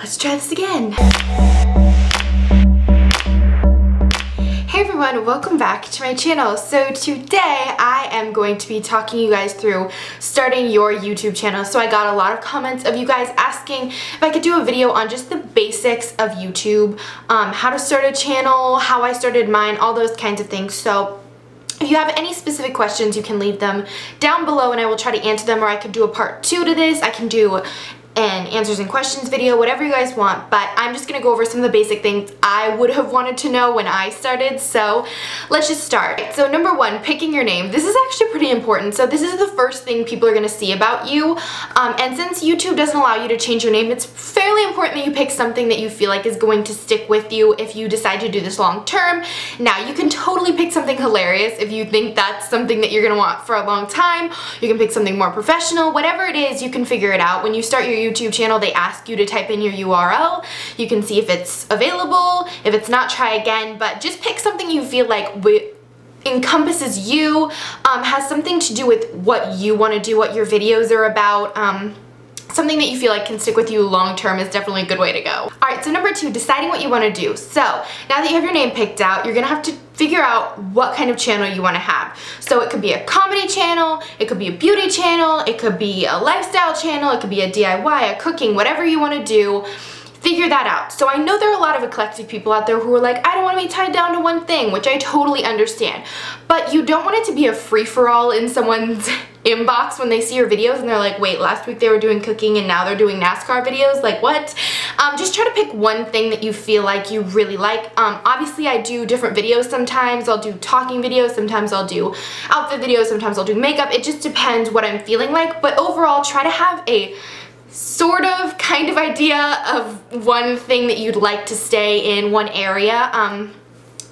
Let's try this again. Hey everyone, welcome back to my channel. So today I am going to be talking you guys through starting your YouTube channel. So I got a lot of comments of you guys asking if I could do a video on just the basics of YouTube, how to start a channel, how I started mine, all those kinds of things. So if you have any specific questions, you can leave them down below and I will try to answer them, or I could do a part 2 to this. I can do an answers and questions video, whatever you guys want, but I'm just gonna go over some of the basic things I would have wanted to know when I started. So let's just start. So number one, picking your name. This is actually pretty important. So this is the first thing people are gonna see about you, and since YouTube doesn't allow you to change your name, it's fairly important that you pick something that you feel like is going to stick with you if you decide to do this long term. Now you can totally pick something hilarious if you think that's something that you're gonna want for a long time. You can pick something more professional. Whatever it is, you can figure it out. When you start your YouTube channel, they ask you to type in your URL. You can see if it's available. If it's not, try again, but just pick something you feel like encompasses you, has something to do with what you want to do, what your videos are about. Something that you feel like can stick with you long term is definitely a good way to go. Alright, so number two, deciding what you want to do. So now that you have your name picked out, you're gonna have to figure out what kind of channel you want to have. So it could be a comedy channel, it could be a beauty channel, it could be a lifestyle channel, it could be a DIY, a cooking, whatever you want to do. Figure that out. So I know there are a lot of eclectic people out there who are like, I don't want to be tied down to one thing, which I totally understand. But you don't want it to be a free-for-all in someone's inbox when they see your videos and they're like, wait, last week they were doing cooking and now they're doing NASCAR videos, like what? Just try to pick one thing that you feel like you really like. Obviously I do different videos sometimes. I'll do talking videos, sometimes I'll do outfit videos, sometimes I'll do makeup. It just depends what I'm feeling like, but overall try to have a sort of kind of idea of one thing that you'd like to stay in, one area.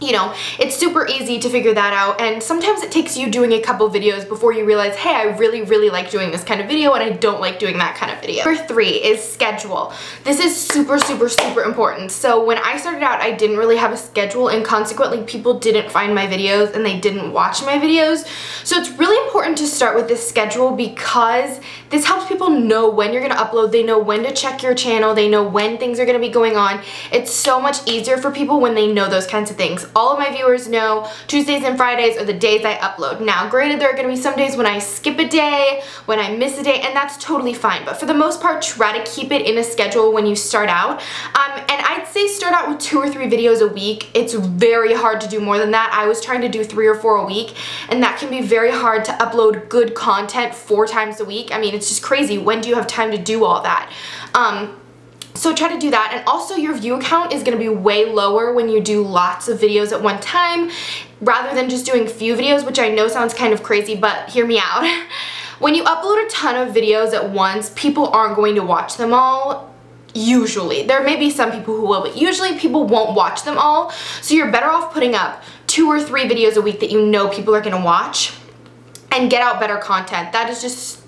You know, it's super easy to figure that out, and sometimes it takes you doing a couple videos before you realize, hey, I really like doing this kind of video and I don't like doing that kind of video. Number three is schedule. This is super important. So when I started out, I didn't really have a schedule, and consequently people didn't find my videos and they didn't watch my videos. So it's really important to start with this schedule because this helps people know when you're gonna upload, they know when to check your channel, they know when things are gonna be going on. It's so much easier for people when they know those kinds of things. All of my viewers know Tuesdays and Fridays are the days I upload. Now, granted, there are going to be some days when I skip a day, when I miss a day, and that's totally fine. But for the most part, try to keep it in a schedule when you start out. And I'd say start out with 2 or 3 videos a week. It's very hard to do more than that. I was trying to do 3 or 4 a week, and that can be very hard to upload good content 4 times a week. I mean, it's just crazy. When do you have time to do all that? So try to do that, and also your view count is going to be way lower when you do lots of videos at one time rather than just doing few videos, which I know sounds kind of crazy, but hear me out. When you upload a ton of videos at once, people aren't going to watch them all. Usually. There may be some people who will, but usually people won't watch them all, so you're better off putting up 2 or 3 videos a week that you know people are going to watch and get out better content. That is just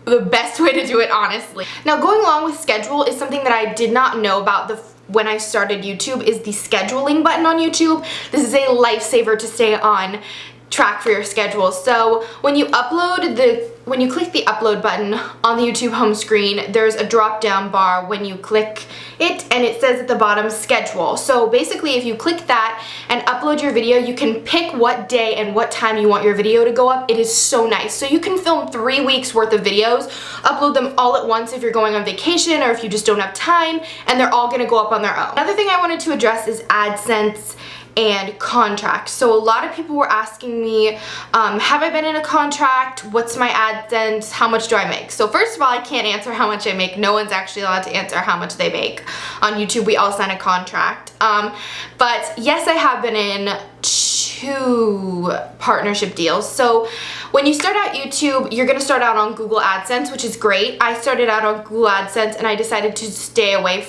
the best way to do it, honestly. Now, going along with schedule is something that I did not know about when I started YouTube, is the scheduling button on YouTube. This is a lifesaver to stay on track for your schedule. So when you click the upload button on the YouTube home screen, there's a drop down bar when you click it, and it says at the bottom schedule. So basically if you click that and upload your video, you can pick what day and what time you want your video to go up. It is so nice. So you can film 3 weeks worth of videos, upload them all at once if you're going on vacation or if you just don't have time, and they're all gonna go up on their own. Another thing I wanted to address is AdSense and contract. So a lot of people were asking me, have I been in a contract? What's my AdSense? How much do I make? So first of all, I can't answer how much I make. No one's actually allowed to answer how much they make. On YouTube, we all sign a contract. But yes, I have been in 2 partnership deals. So when you start out YouTube, you're gonna start out on Google AdSense, which is great. I started out on Google AdSense and I decided to steer away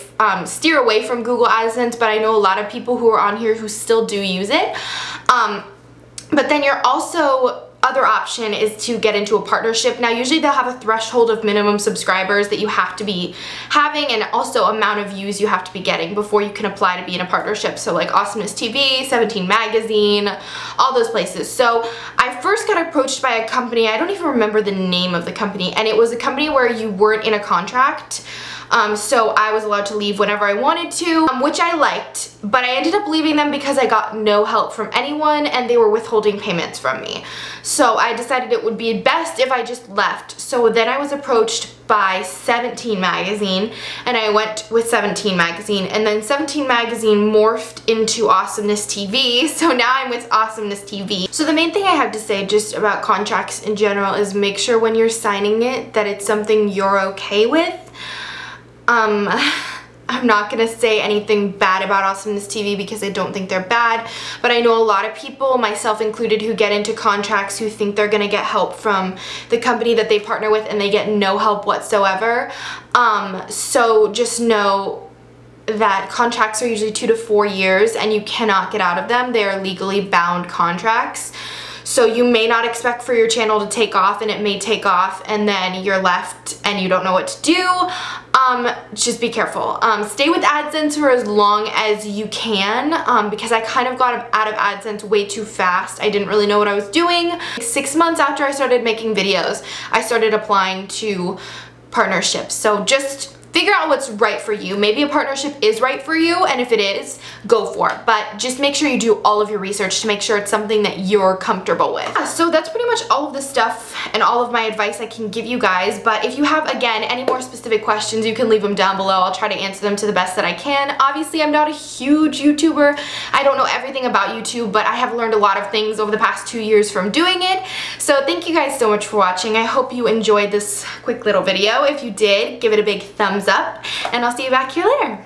from Google AdSense, but I know a lot of people who are on here who still do use it. But then you're also other option is to get into a partnership. Now usually they'll have a threshold of minimum subscribers that you have to be having, and also amount of views you have to be getting before you can apply to be in a partnership. So like Awesomeness TV, 17 Magazine, all those places. So I first got approached by a company, I don't even remember the name of the company, and it was a company where you weren't in a contract. So I was allowed to leave whenever I wanted to, which I liked, but I ended up leaving them because I got no help from anyone and they were withholding payments from me. So I decided it would be best if I just left. So then I was approached by 17 magazine and I went with 17 magazine, and then 17 magazine morphed into Awesomeness TV, so now I'm with Awesomeness TV. So the main thing I have to say just about contracts in general is make sure when you're signing it that it's something you're okay with. I'm not gonna say anything bad about Awesomeness TV because I don't think they're bad, but I know a lot of people, myself included, who get into contracts who think they're gonna get help from the company that they partner with and they get no help whatsoever. So just know that contracts are usually 2 to 4 years and you cannot get out of them. They are legally bound contracts. So you may not expect for your channel to take off, and it may take off and then you're left and you don't know what to do. Just be careful. Stay with AdSense for as long as you can, because I kind of got out of AdSense way too fast. I didn't really know what I was doing. 6 months after I started making videos, I started applying to partnerships. So just figure out what's right for you. Maybe a partnership is right for you, and if it is, go for it. But just make sure you do all of your research to make sure it's something that you're comfortable with. So that's pretty much all of the stuff and all of my advice I can give you guys. But if you have, again, any more specific questions, you can leave them down below. I'll try to answer them to the best that I can. Obviously, I'm not a huge YouTuber. I don't know everything about YouTube, but I have learned a lot of things over the past 2 years from doing it. So thank you guys so much for watching. I hope you enjoyed this quick little video. If you did, give it a big thumbs up, and I'll see you back here later.